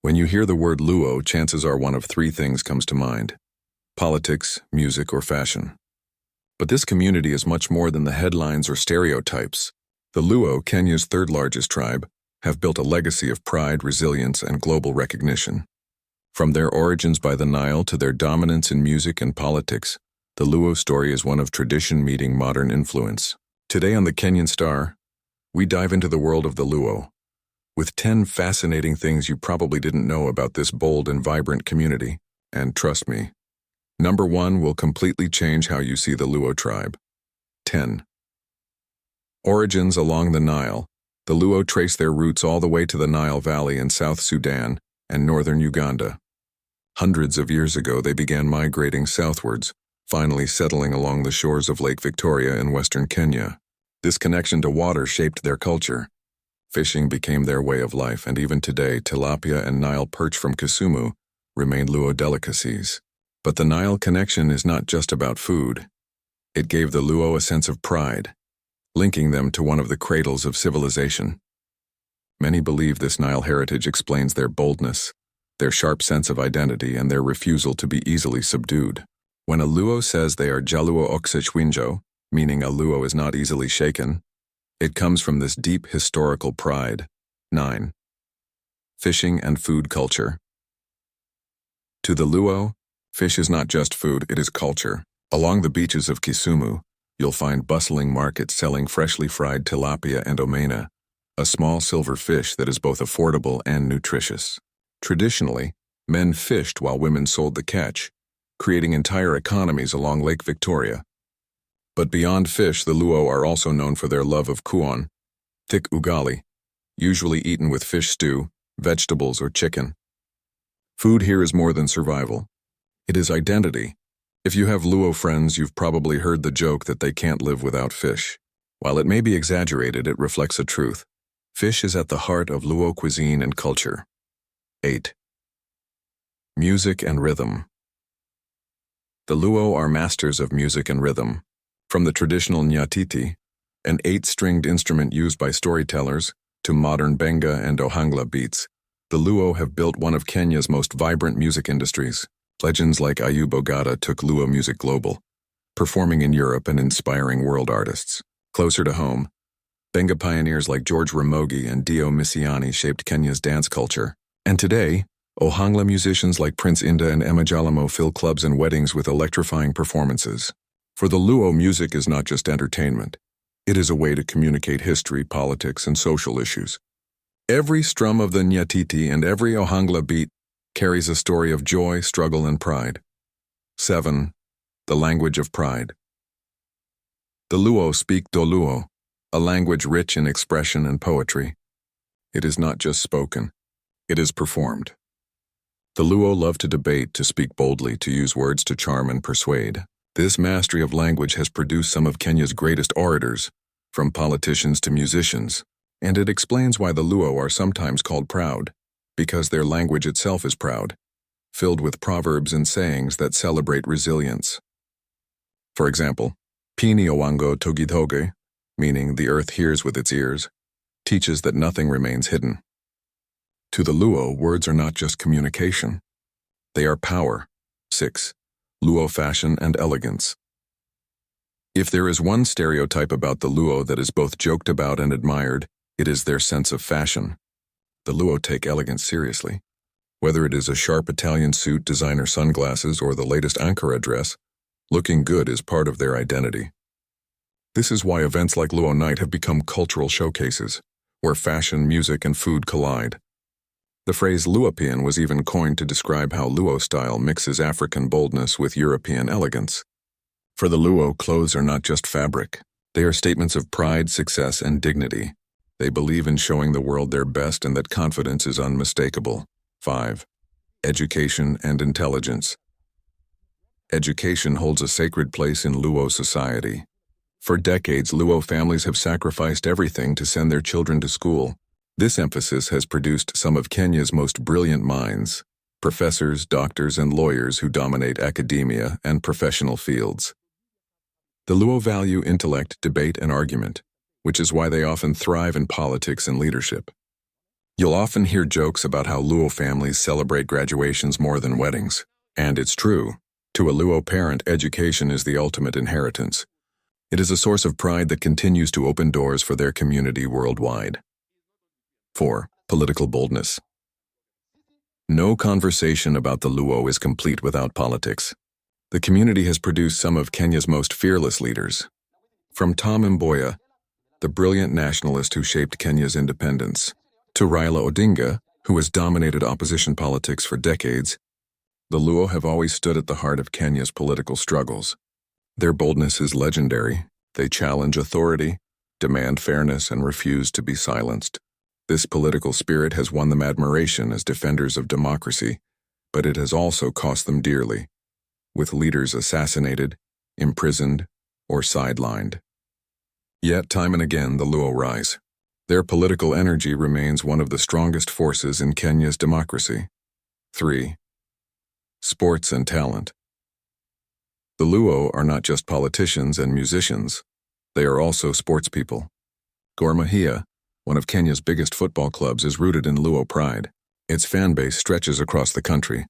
When you hear the word Luo, chances are one of three things comes to mind: politics, music, or fashion. But this community is much more than the headlines or stereotypes. The Luo, Kenya's third largest tribe, have built a legacy of pride, resilience, and global recognition. From their origins by the Nile to their dominance in music and politics, the Luo story is one of tradition meeting modern influence. Today on the Kenyan Star, we dive into the world of the Luo, with 10 fascinating things you probably didn't know about this bold and vibrant community. And trust me, number 1 will completely change how you see the Luo tribe. 10. Origins along the Nile. The Luo trace their roots all the way to the Nile Valley in South Sudan and northern Uganda. Hundreds of years ago, they began migrating southwards, finally settling along the shores of Lake Victoria in western Kenya. This connection to water shaped their culture. Fishing became their way of life, and even today, tilapia and Nile perch from Kisumu remain Luo delicacies. But the Nile connection is not just about food. It gave the Luo a sense of pride, linking them to one of the cradles of civilization. Many believe this Nile heritage explains their boldness, their sharp sense of identity, and their refusal to be easily subdued. When a Luo says they are Jaluo Oksechwinjo, meaning a Luo is not easily shaken, it comes from this deep historical pride. 9. Fishing and food culture. To the Luo, fish is not just food, it is culture. Along the beaches of Kisumu, you'll find bustling markets selling freshly fried tilapia and omena, a small silver fish that is both affordable and nutritious. Traditionally, men fished while women sold the catch, creating entire economies along Lake Victoria. But beyond fish, the Luo are also known for their love of kuon, thick ugali, usually eaten with fish stew, vegetables, or chicken. Food here is more than survival. It is identity. If you have Luo friends, you've probably heard the joke that they can't live without fish. While it may be exaggerated, it reflects a truth. Fish is at the heart of Luo cuisine and culture. 8. Music and rhythm. The Luo are masters of music and rhythm. From the traditional nyatiti, an 8-stringed instrument used by storytellers, to modern benga and Ohangla beats, the Luo have built one of Kenya's most vibrant music industries. Legends like Ayub Ogata took Luo music global, performing in Europe and inspiring world artists. Closer to home, benga pioneers like George Ramogi and Dio Misiani shaped Kenya's dance culture. And today, Ohangla musicians like Prince Inda and Emma Jalamo fill clubs and weddings with electrifying performances. For the Luo, music is not just entertainment. It is a way to communicate history, politics, and social issues. Every strum of the nyatiti and every Ohangla beat carries a story of joy, struggle, and pride. 7. The language of pride. The Luo speak Doluo, a language rich in expression and poetry. It is not just spoken, it is performed. The Luo love to debate, to speak boldly, to use words to charm and persuade. This mastery of language has produced some of Kenya's greatest orators, from politicians to musicians, and it explains why the Luo are sometimes called proud, because their language itself is proud, filled with proverbs and sayings that celebrate resilience. For example, Pini Owango Togitoge, meaning the earth hears with its ears, teaches that nothing remains hidden. To the Luo, words are not just communication. They are power. 6. Luo fashion and elegance. If there is one stereotype about the Luo that is both joked about and admired, it is their sense of fashion. The Luo take elegance seriously. Whether it is a sharp Italian suit, designer sunglasses, or the latest Ankara dress, looking good is part of their identity. This is why events like Luo Night have become cultural showcases, where fashion, music, and food collide. The phrase Luopian was even coined to describe how Luo style mixes African boldness with European elegance. For the Luo, clothes are not just fabric. They are statements of pride, success, and dignity. They believe in showing the world their best and that confidence is unmistakable. 5. Education and intelligence. Education holds a sacred place in Luo society. For decades, Luo families have sacrificed everything to send their children to school. This emphasis has produced some of Kenya's most brilliant minds, professors, doctors, and lawyers who dominate academia and professional fields. The Luo value intellect, debate, and argument, which is why they often thrive in politics and leadership. You'll often hear jokes about how Luo families celebrate graduations more than weddings. And it's true. To a Luo parent, education is the ultimate inheritance. It is a source of pride that continues to open doors for their community worldwide. 4. Political boldness. No conversation about the Luo is complete without politics. The community has produced some of Kenya's most fearless leaders. From Tom Mboya, the brilliant nationalist who shaped Kenya's independence, to Raila Odinga, who has dominated opposition politics for decades, the Luo have always stood at the heart of Kenya's political struggles. Their boldness is legendary. They challenge authority, demand fairness, and refuse to be silenced. This political spirit has won them admiration as defenders of democracy, but it has also cost them dearly, with leaders assassinated, imprisoned, or sidelined. Yet time and again the Luo rise. Their political energy remains one of the strongest forces in Kenya's democracy. 3. Sports and talent. The Luo are not just politicians and musicians. They are also sportspeople. Gor Mahia, one of Kenya's biggest football clubs, is rooted in Luo pride. Its fan base stretches across the country,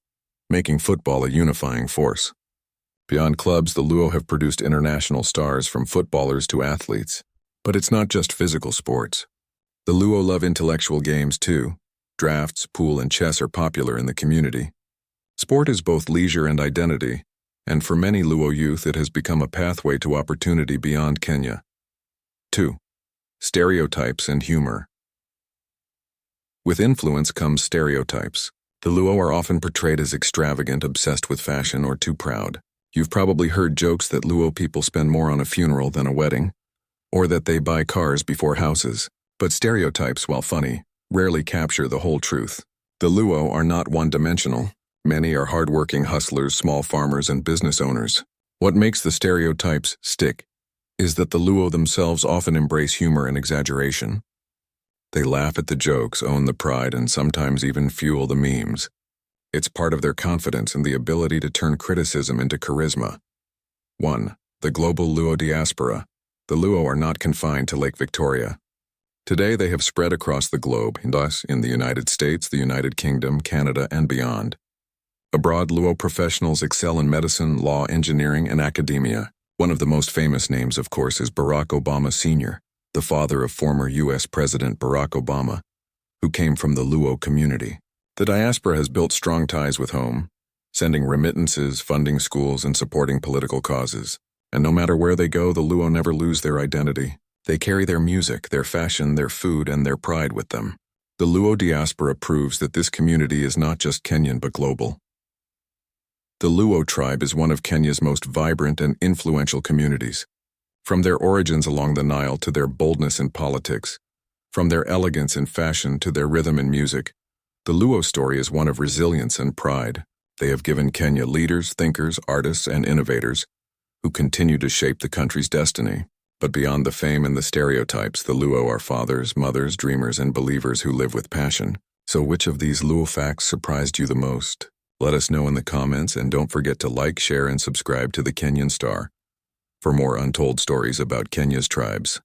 making football a unifying force. Beyond clubs, the Luo have produced international stars from footballers to athletes. But it's not just physical sports. The Luo love intellectual games too. Drafts, pool, and chess are popular in the community. Sport is both leisure and identity, and for many Luo youth it has become a pathway to opportunity beyond Kenya. 2. Stereotypes and humor. With influence comes stereotypes. The Luo are often portrayed as extravagant, obsessed with fashion, or too proud. You've probably heard jokes that Luo people spend more on a funeral than a wedding, or that they buy cars before houses. But stereotypes, while funny, rarely capture the whole truth. The Luo are not one-dimensional. Many are hard-working hustlers, small farmers, and business owners. What makes the stereotypes stick is that the Luo themselves often embrace humor and exaggeration. They laugh at the jokes, own the pride, and sometimes even fuel the memes. It's part of their confidence and the ability to turn criticism into charisma. 1. The global Luo diaspora. The Luo are not confined to Lake Victoria. Today they have spread across the globe, and thus in the United States, the United Kingdom, Canada, and beyond. Abroad, Luo professionals excel in medicine, law, engineering, and academia. One of the most famous names, of course, is Barack Obama Sr., the father of former U.S. President Barack Obama, who came from the Luo community. The diaspora has built strong ties with home, sending remittances, funding schools, and supporting political causes. And no matter where they go, the Luo never lose their identity. They carry their music, their fashion, their food, and their pride with them. The Luo diaspora proves that this community is not just Kenyan but global. The Luo tribe is one of Kenya's most vibrant and influential communities. From their origins along the Nile to their boldness in politics, from their elegance in fashion to their rhythm in music, the Luo story is one of resilience and pride. They have given Kenya leaders, thinkers, artists, and innovators who continue to shape the country's destiny. But beyond the fame and the stereotypes, the Luo are fathers, mothers, dreamers, and believers who live with passion. So which of these Luo facts surprised you the most? Let us know in the comments, and don't forget to like, share, and subscribe to the Kenyan Star for more untold stories about Kenya's tribes.